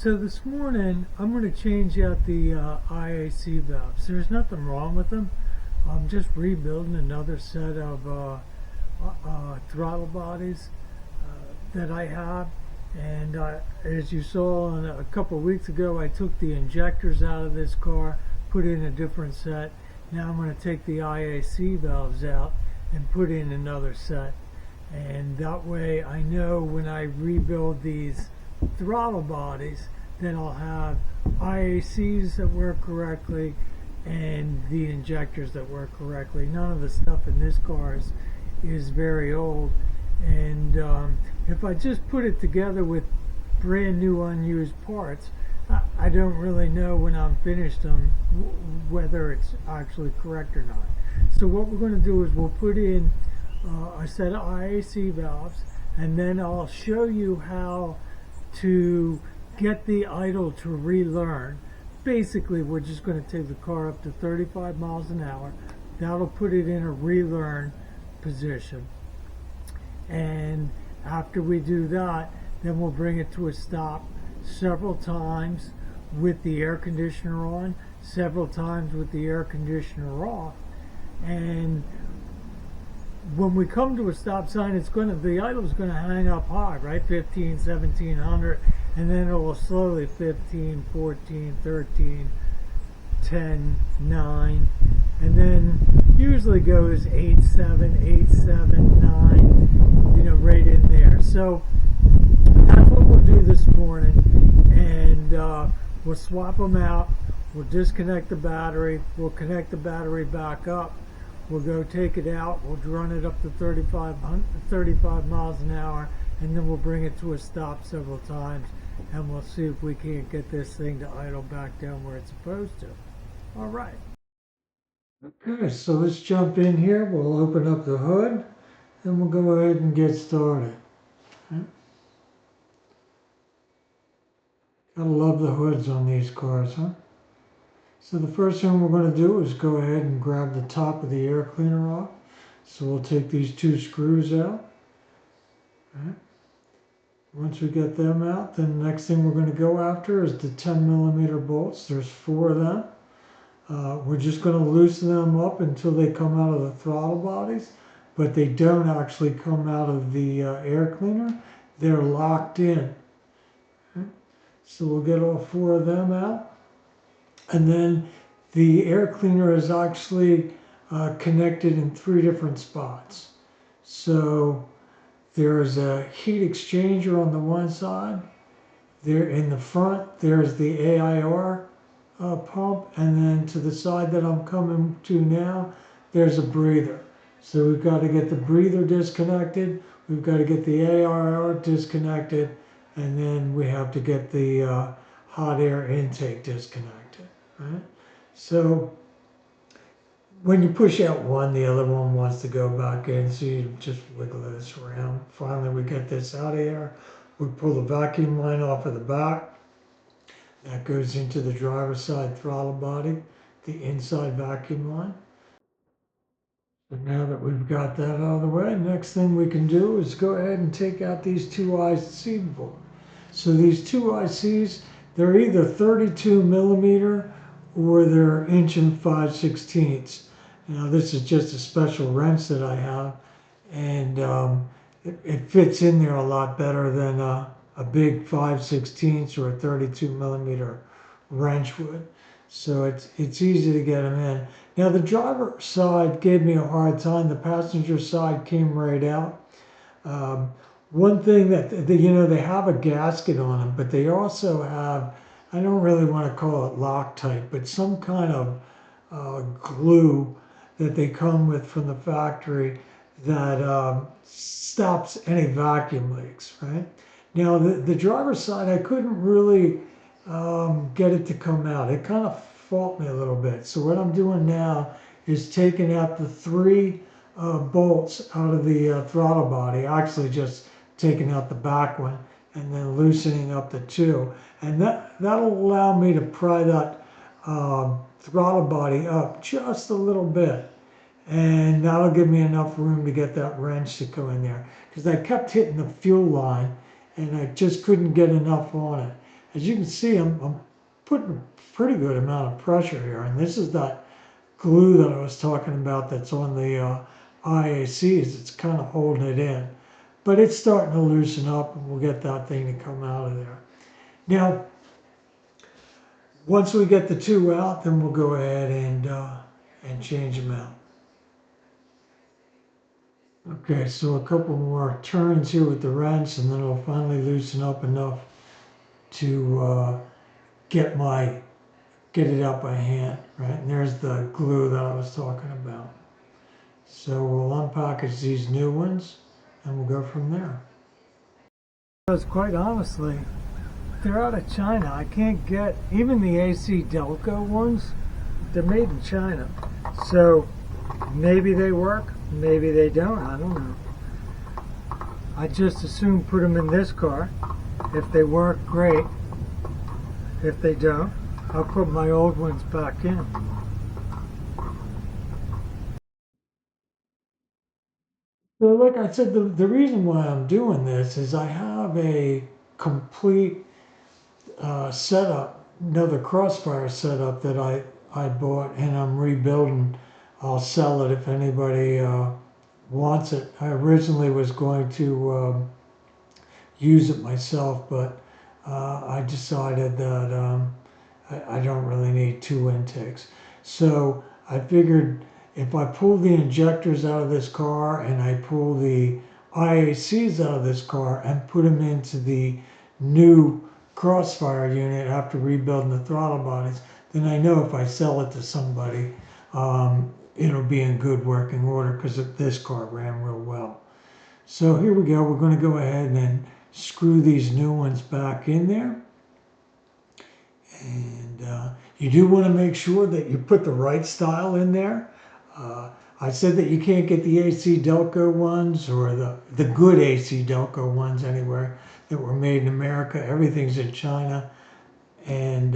So this morning I'm going to change out the IAC valves. There's nothing wrong with them. I'm just rebuilding another set of throttle bodies that I have. And as you saw a couple of weeks ago, I took the injectors out of this car, put in a different set. Now I'm going to take the IAC valves out and put in another set. And that way I know when I rebuild these throttle bodies that I'll have IACs that work correctly and the injectors that work correctly. None of the stuff in this car is very old, and if I just put it together with brand new unused parts, I don't really know when I'm finished them whether it's actually correct or not. So what we're going to do is we'll put in a set of IAC valves, and then I'll show you how to get the idle to relearn. Basically, we're just going to take the car up to 35 miles an hour. That'll put it in a relearn position. And after we do that, then we'll bring it to a stop several times with the air conditioner on, several times with the air conditioner off. And when we come to a stop sign, the idle is going to hang up high, right? 15, 1700, and then it will slowly 15, 14, 13, 10, 9, and then usually goes 8, 7, 8, 7, 9, right in there. So that's what we'll do this morning, and we'll swap them out. We'll disconnect the battery. We'll connect the battery back up. We'll go take it out, we'll run it up to 35 miles an hour, and then we'll bring it to a stop several times, and we'll see if we can't get this thing to idle back down where it's supposed to. All right. Okay, so let's jump in here. We'll open up the hood, and we'll go ahead and get started. Okay. Gotta love the hoods on these cars, huh? So the first thing we're going to do is go ahead and grab the top of the air cleaner off. So we'll take these two screws out. Right. Once we get them out, then the next thing we're going to go after is the 10 millimeter bolts. There's 4 of them. We're just going to loosen them up until they come out of the throttle bodies, but they don't actually come out of the air cleaner. They're locked in. Okay. So we'll get all 4 of them out. And then the air cleaner is actually connected in 3 different spots. So there's a heat exchanger on the one side. There in the front, there's the AIR pump. And then to the side that I'm coming to now, there's a breather. So we've got to get the breather disconnected. We've got to get the AIR disconnected. And then we have to get the hot air intake disconnected. Right? So when you push out one, the other one wants to go back in, so you just wiggle this around. Finally, we get this out of here. We pull the vacuum line off of the back. That goes into the driver's side throttle body, the inside vacuum line. So now that we've got that out of the way, next thing we can do is go ahead and take out these 2 IC boards. So these 2 ICs, they're either 32 millimeter or they're 1 5/16". Now this is just a special wrench that I have, and it fits in there a lot better than a big 5/16 or a 32 millimeter wrench would. So it's easy to get them in. Now the driver side gave me a hard time. The passenger side came right out. One thing that they have a gasket on them, but they also have, I don't really want to call it Loctite, but some kind of glue that they come with from the factory that stops any vacuum leaks, right? Now the driver's side, I couldn't really get it to come out. It kind of fault me a little bit. So what I'm doing now is taking out the 3 bolts out of the throttle body, actually just taking out the back one, and then loosening up the 2. And that'll allow me to pry that throttle body up just a little bit. And that'll give me enough room to get that wrench to go in there. Because I kept hitting the fuel line and I just couldn't get enough on it. as you can see, I'm putting a pretty good amount of pressure here, and this is that glue that I was talking about that's on the IACs. It's kind of holding it in, but it's starting to loosen up, and we'll get that thing to come out of there. Now, once we get the two out, then we'll go ahead and change them out. Okay, so a couple more turns here with the wrench, and then it'll finally loosen up enough to get it out by hand, right? And there's the glue that I was talking about. So we'll unpackage these new ones, and we'll go from there. Because quite honestly, they're out of China. I can't get, even the AC Delco ones, they're made in China. So maybe they work, maybe they don't, I don't know. I just assume put them in this car. If they work, great. If they don't, I'll put my old ones back in. So like I said, the reason why I'm doing this is I have a complete setup, another Crossfire setup that I bought, and I'm rebuilding. I'll sell it if anybody wants it. I originally was going to use it myself, but I decided that I don't really need two intakes. So I figured if I pull the injectors out of this car and I pull the IACs out of this car and put them into the new Crossfire unit after rebuilding the throttle bodies, then I know if I sell it to somebody, it'll be in good working order because this car ran real well. So here we go. We're going to go ahead and screw these new ones back in there. And you do want to make sure that you put the right style in there. I said that you can't get the AC Delco ones, or the good AC Delco ones anywhere, that were made in America. Everything's in China. And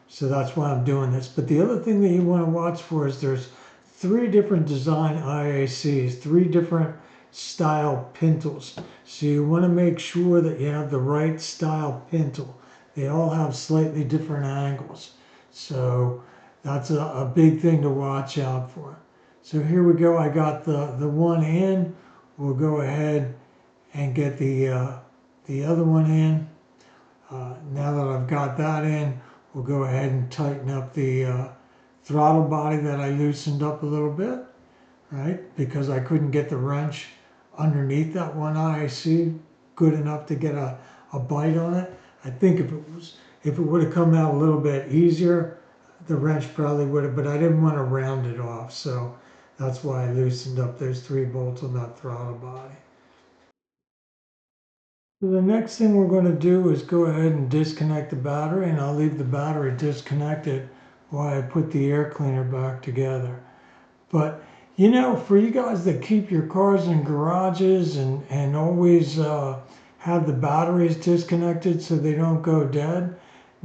so that's why I'm doing this. But the other thing that you want to watch for is there's 3 different design IACs, 3 different style pintles. So you want to make sure that you have the right style pintle. They all have slightly different angles. So that's a big thing to watch out for. So here we go. I got the one in. We'll go ahead and get the other one in. Now that I've got that in, we'll go ahead and tighten up the throttle body that I loosened up a little bit, right? Because I couldn't get the wrench underneath that one IAC good enough to get a bite on it. I think if it would have come out a little bit easier, the wrench probably would have, but I didn't want to round it off, so that's why I loosened up those 3 bolts on that throttle body. So the next thing we're going to do is go ahead and disconnect the battery, and I'll leave the battery disconnected while I put the air cleaner back together. But you know, for you guys that keep your cars in garages and always have the batteries disconnected so they don't go dead,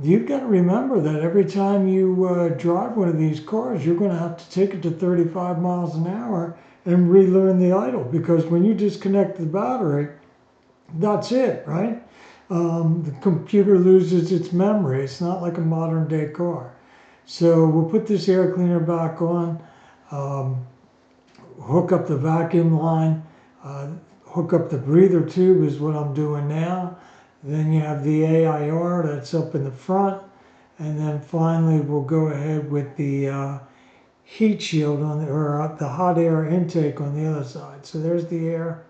you've got to remember that every time you drive one of these cars, you're going to have to take it to 35 miles an hour and relearn the idle, because when you disconnect the battery, that's it, right? The computer loses its memory. It's not like a modern day car. So we'll put this air cleaner back on, hook up the vacuum line, hook up the breather tube is what I'm doing now. Then you have the AIR that's up in the front. And then finally we'll go ahead with the heat shield on or the hot air intake on the other side. So there's the air.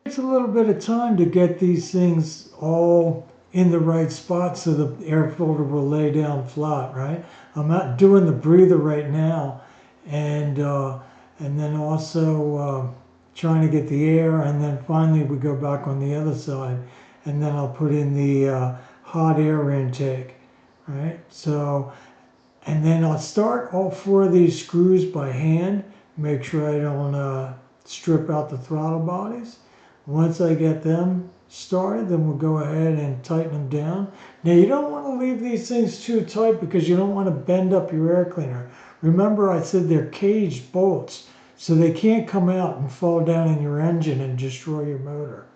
It takes a little bit of time to get these things all in the right spot so the air filter will lay down flat, right? I'm not doing the breather right now, and then also trying to get the air, and then finally we go back on the other side, and then I'll put in the hot air intake, right? So, and then I'll start all 4 of these screws by hand, make sure I don't strip out the throttle bodies. Once I get them started, then we'll go ahead and tighten them down. Now you don't want to leave these things too tight because you don't want to bend up your air cleaner. Remember I said they're caged bolts, so they can't come out and fall down in your engine and destroy your motor,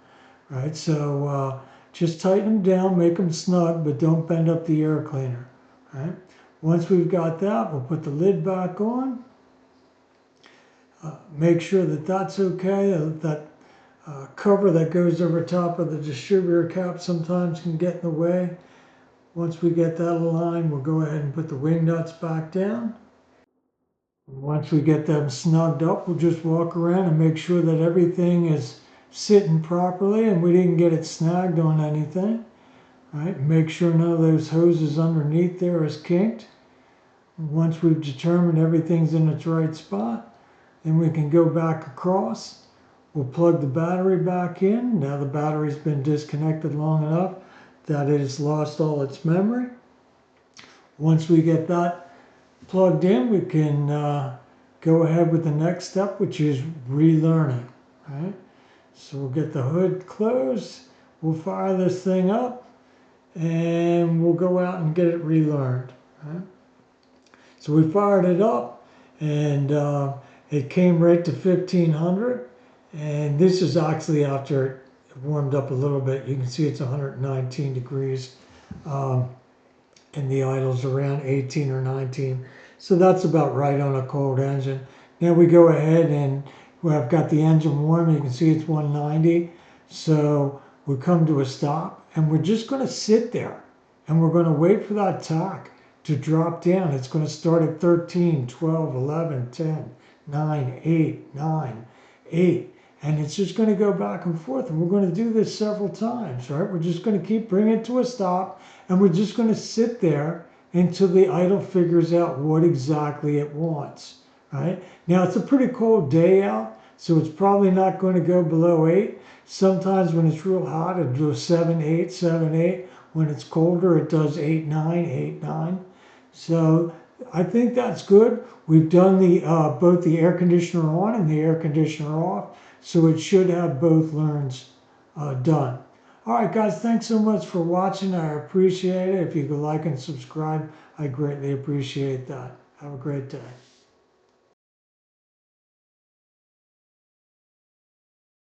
right? So Just tighten them down, make them snug, but don't bend up the air cleaner. Right? Once we've got that, we'll put the lid back on. Make sure that that's okay. That cover that goes over top of the distributor cap sometimes can get in the way. Once we get that aligned, we'll go ahead and put the wing nuts back down. Once we get them snugged up, we'll just walk around and make sure that everything is sitting properly and we didn't get it snagged on anything. Right? Make sure none of those hoses underneath there is kinked. Once we've determined everything's in its right spot, then we can go back across. We'll plug the battery back in. Now the battery's been disconnected long enough that it has lost all its memory. Once we get that plugged in, we can go ahead with the next step, which is relearning. Right? So we'll get the hood closed, we'll fire this thing up, and we'll go out and get it relearned. Right? So we fired it up, and it came right to 1500, and this is actually after it warmed up a little bit. You can see it's 119 degrees, and the idle's around 18 or 19. So that's about right on a cold engine. Now we go ahead and I've got the engine warm. You can see it's 190. So we come to a stop, and we're just going to sit there, and we're going to wait for that tack to drop down. It's going to start at 13, 12, 11, 10, 9, 8, 9, 8. And it's just going to go back and forth. And we're going to do this several times, right? We're just going to keep bringing it to a stop, and we're just going to sit there until the idle figures out what exactly it wants, right? Now, it's a pretty cold day out, so it's probably not going to go below 8. Sometimes when it's real hot, it'll do 7, 8, 7, 8. When it's colder, it does 8, 9, 8, 9. So I think that's good. We've done the both the air conditioner on and the air conditioner off, so it should have both learns done. All right, guys, thanks so much for watching. I appreciate it. If you could like and subscribe, I greatly appreciate that. Have a great day.